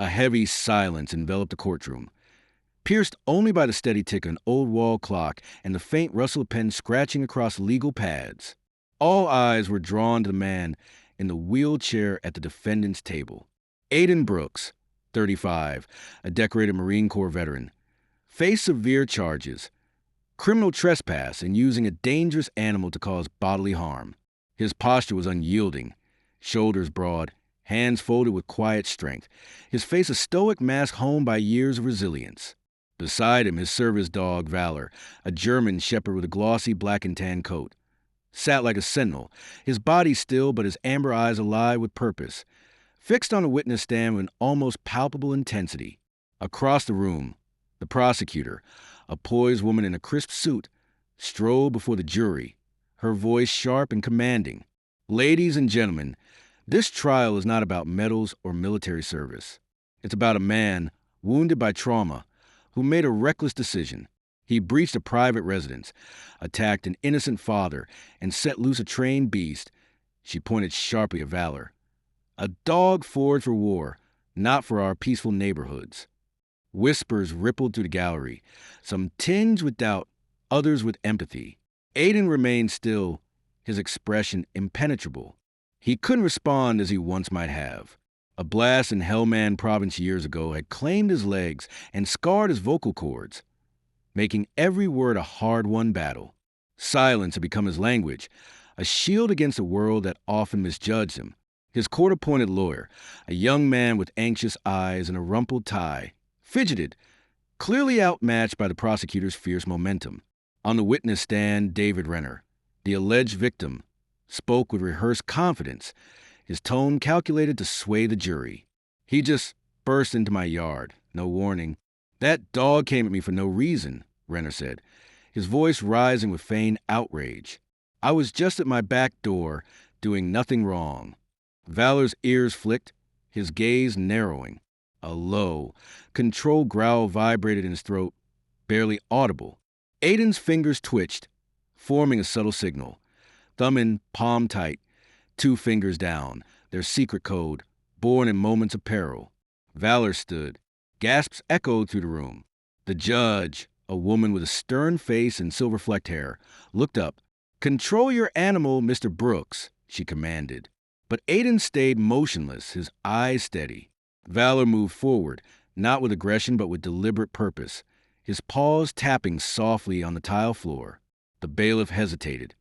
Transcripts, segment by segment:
A heavy silence enveloped the courtroom, pierced only by the steady tick of an old wall clock and the faint rustle of pens scratching across legal pads. All eyes were drawn to the man in the wheelchair at the defendant's table. Aiden Brooks, 35, a decorated Marine Corps veteran, faced severe charges: criminal trespass and using a dangerous animal to cause bodily harm. His posture was unyielding, shoulders broad, hands folded with quiet strength, his face a stoic mask honed by years of resilience. Beside him, his service dog, Valor, a German shepherd with a glossy black and tan coat, sat like a sentinel, his body still but his amber eyes alive with purpose, fixed on the witness stand with an almost palpable intensity. Across the room, the prosecutor, a poised woman in a crisp suit, strode before the jury, her voice sharp and commanding. "Ladies and gentlemen, this trial is not about medals or military service. It's about a man wounded by trauma who made a reckless decision. He breached a private residence, attacked an innocent father, and set loose a trained beast." She pointed sharply at Valor. "A dog forged for war, not for our peaceful neighborhoods." Whispers rippled through the gallery, some tinged with doubt, others with empathy. Aiden remained still, his expression impenetrable. He couldn't respond as he once might have. A blast in Hellman Province years ago had claimed his legs and scarred his vocal cords, making every word a hard-won battle. Silence had become his language, a shield against a world that often misjudged him. His court-appointed lawyer, a young man with anxious eyes and a rumpled tie, fidgeted, clearly outmatched by the prosecutor's fierce momentum. On the witness stand, David Renner, the alleged victim, spoke with rehearsed confidence, his tone calculated to sway the jury. "He just burst into my yard, no warning. That dog came at me for no reason," Renner said, his voice rising with feigned outrage. "I was just at my back door, doing nothing wrong." Valor's ears flicked, his gaze narrowing. A low, controlled growl vibrated in his throat, barely audible. Aiden's fingers twitched, forming a subtle signal. Thumb in, palm tight, two fingers down, their secret code, born in moments of peril. Valor stood. Gasps echoed through the room. The judge, a woman with a stern face and silver-flecked hair, looked up. "Control your animal, Mr. Brooks," she commanded. But Aiden stayed motionless, his eyes steady. Valor moved forward, not with aggression but with deliberate purpose, his paws tapping softly on the tile floor. The bailiff hesitated,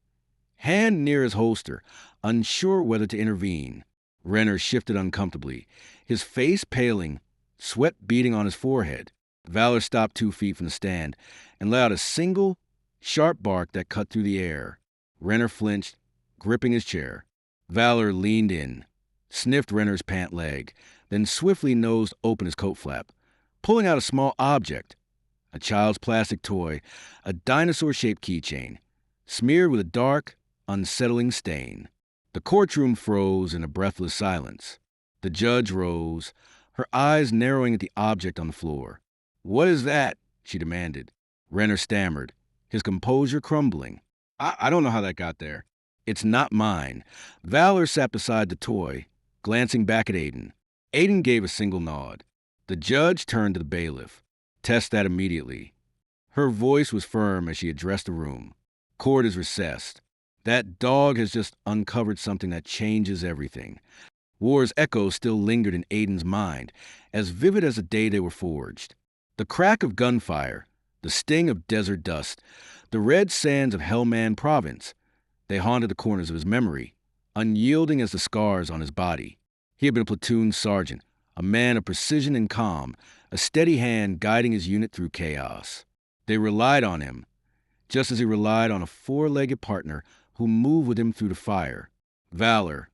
hand near his holster, unsure whether to intervene. Renner shifted uncomfortably, his face paling, sweat beading on his forehead. Valor stopped 2 feet from the stand and let out a single, sharp bark that cut through the air. Renner flinched, gripping his chair. Valor leaned in, sniffed Renner's pant leg, then swiftly nosed open his coat flap, pulling out a small object, a child's plastic toy, a dinosaur-shaped keychain, smeared with a dark, unsettling stain. The courtroom froze in a breathless silence. The judge rose, her eyes narrowing at the object on the floor. "What is that?" she demanded. Renner stammered, his composure crumbling. I don't know how that got there." "It's not mine." Valor sat beside the toy, glancing back at Aiden. Aiden gave a single nod. The judge turned to the bailiff. "Test that immediately." Her voice was firm as she addressed the room. "Court is recessed. That dog has just uncovered something that changes everything." War's echoes still lingered in Aiden's mind, as vivid as the day they were forged. The crack of gunfire, the sting of desert dust, the red sands of Hellman Province. They haunted the corners of his memory, unyielding as the scars on his body. He had been a platoon sergeant, a man of precision and calm, a steady hand guiding his unit through chaos. They relied on him, just as he relied on a four-legged partner who moved with him through the fire. Valor,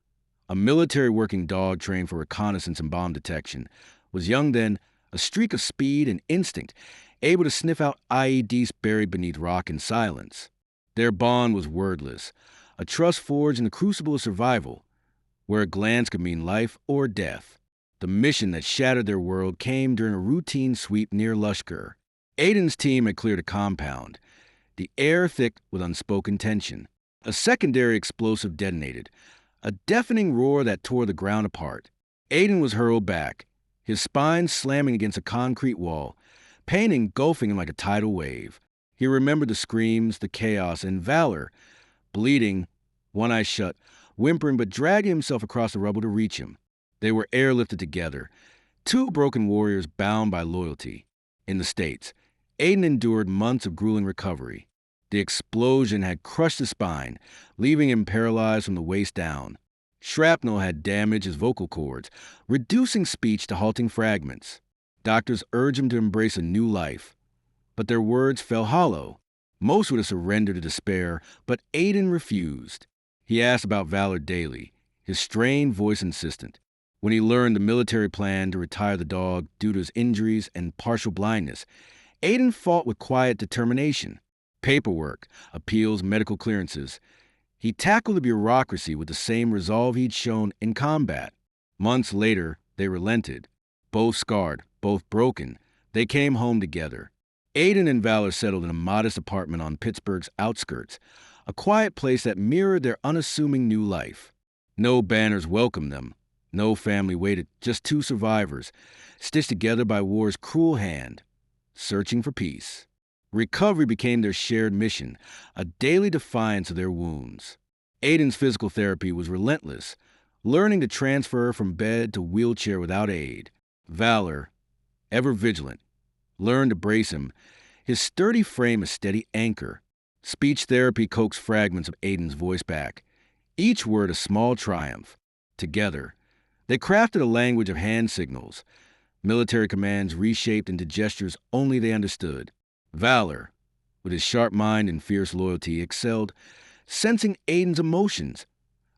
a military working dog trained for reconnaissance and bomb detection, was young then, a streak of speed and instinct, able to sniff out IEDs buried beneath rock and silence. Their bond was wordless, a trust forged in the crucible of survival, where a glance could mean life or death. The mission that shattered their world came during a routine sweep near Lushker. Aiden's team had cleared a compound, the air thick with unspoken tension. A secondary explosive detonated, a deafening roar that tore the ground apart. Aiden was hurled back, his spine slamming against a concrete wall, pain engulfing him like a tidal wave. He remembered the screams, the chaos, and Valor, bleeding, one eye shut, whimpering but dragging himself across the rubble to reach him. They were airlifted together, two broken warriors bound by loyalty. In the States, Aiden endured months of grueling recovery. The explosion had crushed his spine, leaving him paralyzed from the waist down. Shrapnel had damaged his vocal cords, reducing speech to halting fragments. Doctors urged him to embrace a new life, but their words fell hollow. Most would have surrendered to despair, but Aiden refused. He asked about Valor daily, his strained voice insistent. When he learned the military plan to retire the dog due to his injuries and partial blindness, Aiden fought with quiet determination. Paperwork, appeals, medical clearances. He tackled the bureaucracy with the same resolve he'd shown in combat. Months later, they relented. Both scarred, both broken, they came home together. Aiden and Valor settled in a modest apartment on Pittsburgh's outskirts, a quiet place that mirrored their unassuming new life. No banners welcomed them. No family waited, just two survivors, stitched together by war's cruel hand, searching for peace. Recovery became their shared mission, a daily defiance of their wounds. Aiden's physical therapy was relentless, learning to transfer from bed to wheelchair without aid. Valor, ever vigilant, learned to brace him, his sturdy frame a steady anchor. Speech therapy coaxed fragments of Aiden's voice back, each word a small triumph. Together, they crafted a language of hand signals, military commands reshaped into gestures only they understood. Valor, with his sharp mind and fierce loyalty, excelled, sensing Aiden's emotions.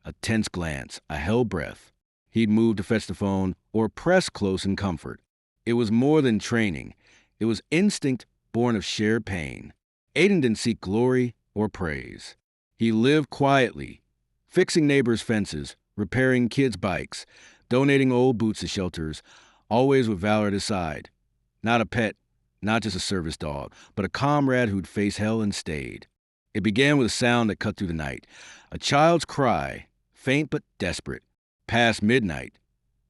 A tense glance, a held breath. He'd move to fetch the phone or press close in comfort. It was more than training. It was instinct born of shared pain. Aiden didn't seek glory or praise. He lived quietly, fixing neighbors' fences, repairing kids' bikes, donating old boots to shelters, always with Valor at his side. Not a pet, not just a service dog, but a comrade who'd faced hell and stayed. It began with a sound that cut through the night. A child's cry, faint but desperate. Past midnight,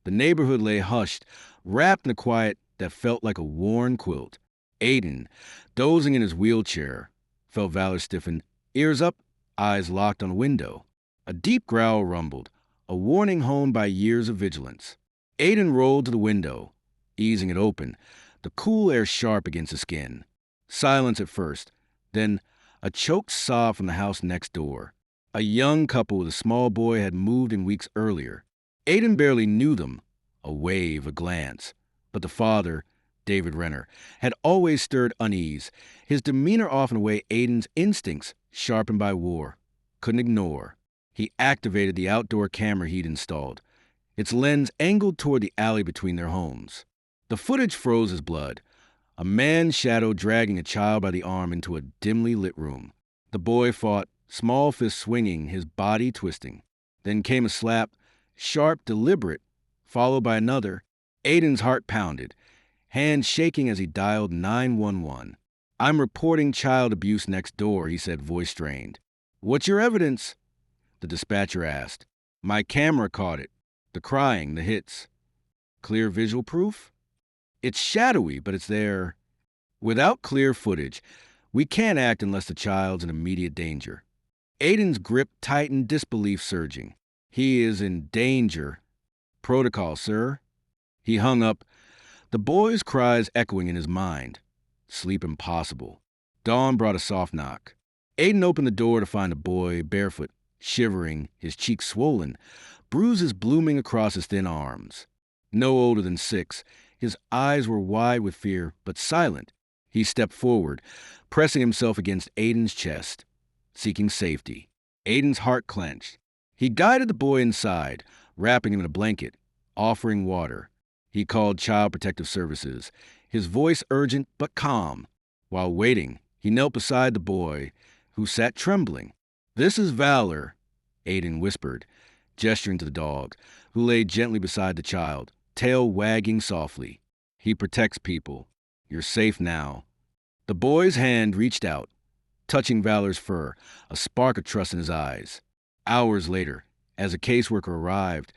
the neighborhood lay hushed, wrapped in a quiet that felt like a worn quilt. Aiden, dozing in his wheelchair, felt Valor stiffen, ears up, eyes locked on a window. A deep growl rumbled, a warning honed by years of vigilance. Aiden rolled to the window, easing it open, the cool air sharp against his skin. Silence at first, then a choked sob from the house next door. A young couple with a small boy had moved in weeks earlier. Aiden barely knew them, a wave, a glance. But the father, David Renner, had always stirred unease, his demeanor often a way Aiden's instincts, sharpened by war, couldn't ignore. He activated the outdoor camera he'd installed, its lens angled toward the alley between their homes. The footage froze his blood, a man's shadow dragging a child by the arm into a dimly lit room. The boy fought, small fist swinging, his body twisting. Then came a slap, sharp, deliberate, followed by another. Aiden's heart pounded, hands shaking as he dialed 911. "I'm reporting child abuse next door," he said, voice strained. "What's your evidence?" the dispatcher asked. "My camera caught it. The crying, the hits." "Clear visual proof?" "It's shadowy, but it's there." "Without clear footage, we can't act unless the child's in immediate danger." Aiden's grip tightened, disbelief surging. "He is in danger." "Protocol, sir." He hung up, the boy's cries echoing in his mind. Sleep impossible. Dawn brought a soft knock. Aiden opened the door to find a boy, barefoot, shivering, his cheeks swollen, bruises blooming across his thin arms. No older than 6, his eyes were wide with fear, but silent. He stepped forward, pressing himself against Aiden's chest, seeking safety. Aiden's heart clenched. He guided the boy inside, wrapping him in a blanket, offering water. He called Child Protective Services, his voice urgent but calm. While waiting, he knelt beside the boy, who sat trembling. "This is Valor," Aiden whispered, gesturing to the dog, who lay gently beside the child, tail wagging softly. "He protects people. You're safe now." The boy's hand reached out, touching Valor's fur, a spark of trust in his eyes. Hours later, as a caseworker arrived,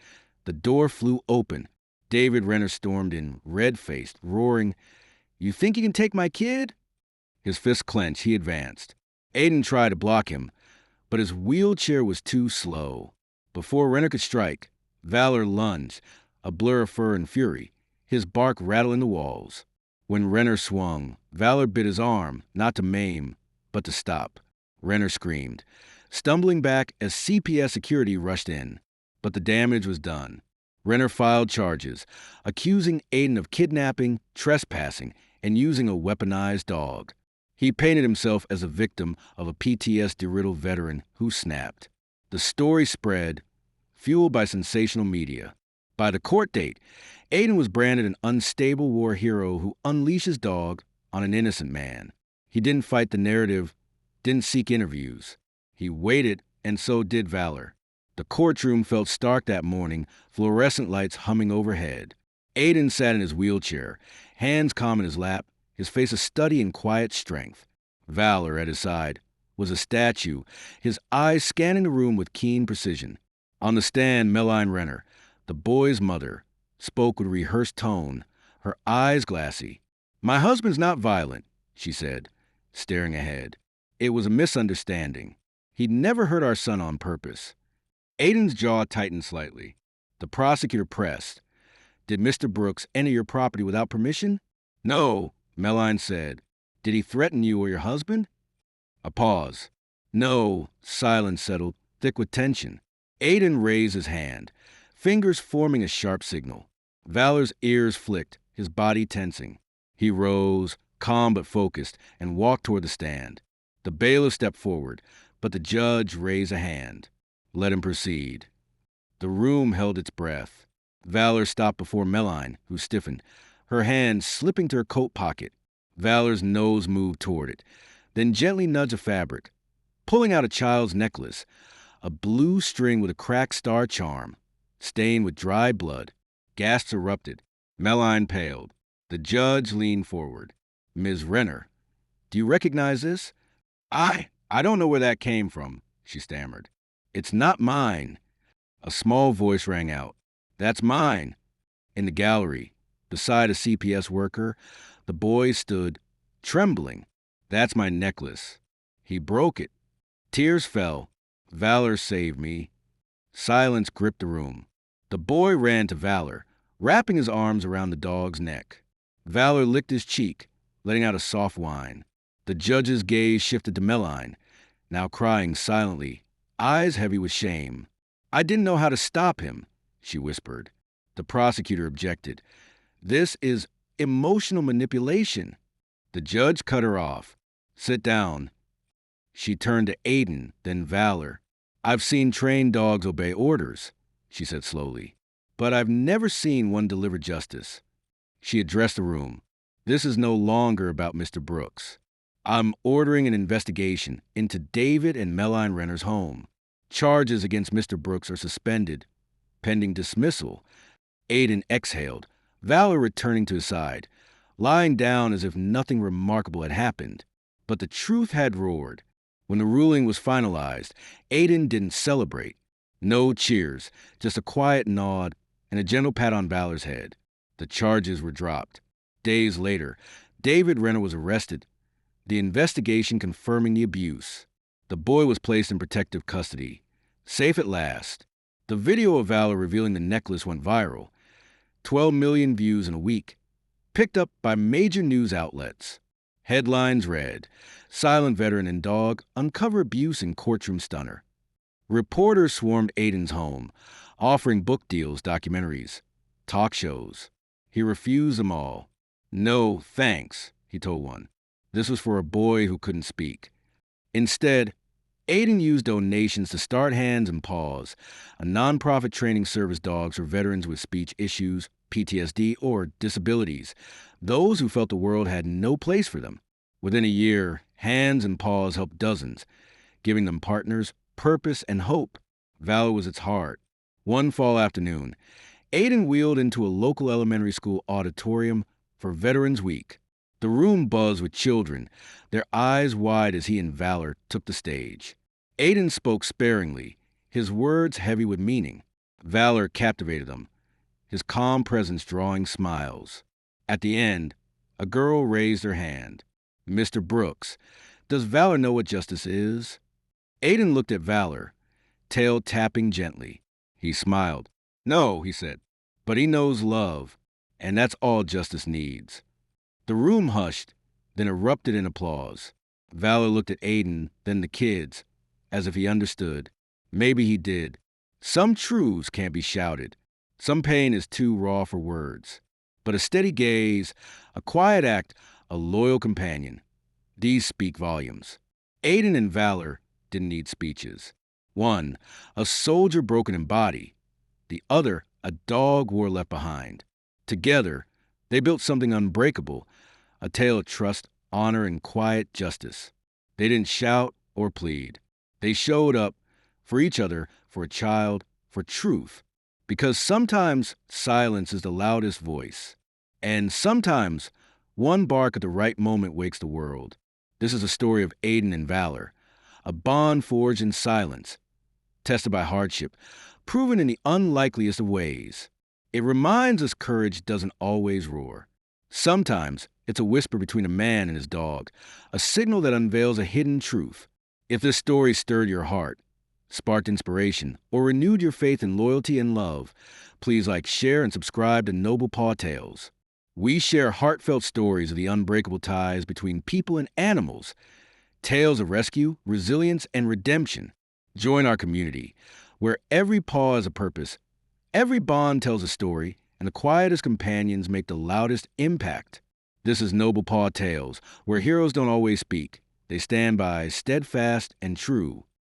the door flew open. David Renner stormed in, red-faced, roaring, "You think you can take my kid?" His fist clenched, he advanced. Aiden tried to block him, but his wheelchair was too slow. Before Renner could strike, Valor lunged, a blur of fur and fury, his bark rattling the walls. When Renner swung, Valor bit his arm, not to maim, but to stop. Renner screamed, stumbling back as CPS security rushed in. But the damage was done. Renner filed charges, accusing Aiden of kidnapping, trespassing, and using a weaponized dog. He painted himself as a victim of a PTSD-riddled veteran who snapped. The story spread, fueled by sensational media. By the court date, Aiden was branded an unstable war hero who unleashed his dog on an innocent man. He didn't fight the narrative, didn't seek interviews. He waited, and so did Valor. The courtroom felt stark that morning, fluorescent lights humming overhead. Aiden sat in his wheelchair, hands calm in his lap, his face a study in quiet strength. Valor, at his side, was a statue, his eyes scanning the room with keen precision. On the stand, Melline Renner, the boy's mother, spoke with rehearsed tone, her eyes glassy. "My husband's not violent," she said, staring ahead. "It was a misunderstanding. He'd never hurt our son on purpose." Aiden's jaw tightened slightly. The prosecutor pressed. "Did Mr. Brooks enter your property without permission?" "No," Melline said. "Did he threaten you or your husband?" A pause. "No." Silence settled, thick with tension. Aiden raised his hand, fingers forming a sharp signal. Valor's ears flicked, his body tensing. He rose, calm but focused, and walked toward the stand. The bailiff stepped forward, but the judge raised a hand. "Let him proceed." The room held its breath. Valor stopped before Melline, who stiffened, her hand slipping to her coat pocket. Valor's nose moved toward it, then gently nudged a fabric, pulling out a child's necklace, a blue string with a cracked star charm, stained with dried blood. Gasps erupted. Melline paled. The judge leaned forward. "Ms. Renner, do you recognize this?" I don't know where that came from," she stammered. "It's not mine." A small voice rang out. "That's mine." In the gallery, beside a CPS worker, the boy stood, trembling. "That's my necklace. He broke it." Tears fell. "Valor saved me." Silence gripped the room. The boy ran to Valor, wrapping his arms around the dog's neck. Valor licked his cheek, letting out a soft whine. The judge's gaze shifted to Melline, now crying silently, eyes heavy with shame. "I didn't know how to stop him," she whispered. The prosecutor objected. "This is emotional manipulation." The judge cut her off. "Sit down." She turned to Aiden, then Valor. "I've seen trained dogs obey orders," she said slowly, "but I've never seen one deliver justice." She addressed the room. "This is no longer about Mr. Brooks. I'm ordering an investigation into David and Melline Renner's home. Charges against Mr. Brooks are suspended, pending dismissal." Aiden exhaled, Valor returning to his side, lying down as if nothing remarkable had happened. But the truth had roared. When the ruling was finalized, Aiden didn't celebrate. No cheers, just a quiet nod and a gentle pat on Valor's head. The charges were dropped. Days later, David Renner was arrested, the investigation confirming the abuse. The boy was placed in protective custody. Safe at last. The video of Valor revealing the necklace went viral. 12 million views in a week. Picked up by major news outlets. Headlines read, "Silent Veteran and Dog Uncover Abuse in Courtroom Stunner." Reporters swarmed Aiden's home, offering book deals, documentaries, talk shows. He refused them all. "No, thanks," he told one. This was for a boy who couldn't speak. Instead, Aiden used donations to Start Hands and Paws, a nonprofit training service dogs for veterans with speech issues, PTSD, or disabilities, those who felt the world had no place for them. Within a year, Hands and Paws helped dozens, giving them partners, purpose, and hope. Valor was its heart. One fall afternoon, Aiden wheeled into a local elementary school auditorium for Veterans Week. The room buzzed with children, their eyes wide as he and Valor took the stage. Aiden spoke sparingly, his words heavy with meaning. Valor captivated them, his calm presence drawing smiles. At the end, a girl raised her hand. Mr. Brooks, does Valor know what justice is? Aiden looked at Valor, tail tapping gently. He smiled. No, he said, but he knows love, and that's all justice needs. The room hushed, then erupted in applause. Valor looked at Aiden, then the kids, as if he understood. Maybe he did. Some truths can't be shouted. Some pain is too raw for words. But a steady gaze, a quiet act, a loyal companion. These speak volumes. Aiden and Valor didn't need speeches. One, a soldier broken in body. The other, a dog war left behind. Together, they built something unbreakable, a tale of trust, honor, and quiet justice. They didn't shout or plead. They showed up for each other, for a child, for truth. Because sometimes silence is the loudest voice. And sometimes one bark at the right moment wakes the world. This is a story of Aiden and Valor, a bond forged in silence, tested by hardship, proven in the unlikeliest of ways. It reminds us courage doesn't always roar. Sometimes it's a whisper between a man and his dog, a signal that unveils a hidden truth. If this story stirred your heart, sparked inspiration, or renewed your faith in loyalty and love, please like, share, and subscribe to Noble Paw Tales. We share heartfelt stories of the unbreakable ties between people and animals, tales of rescue, resilience, and redemption. Join our community, where every paw has a purpose, every bond tells a story, and the quietest companions make the loudest impact. This is Noble Paw Tales, where heroes don't always speak. They stand by, steadfast and true.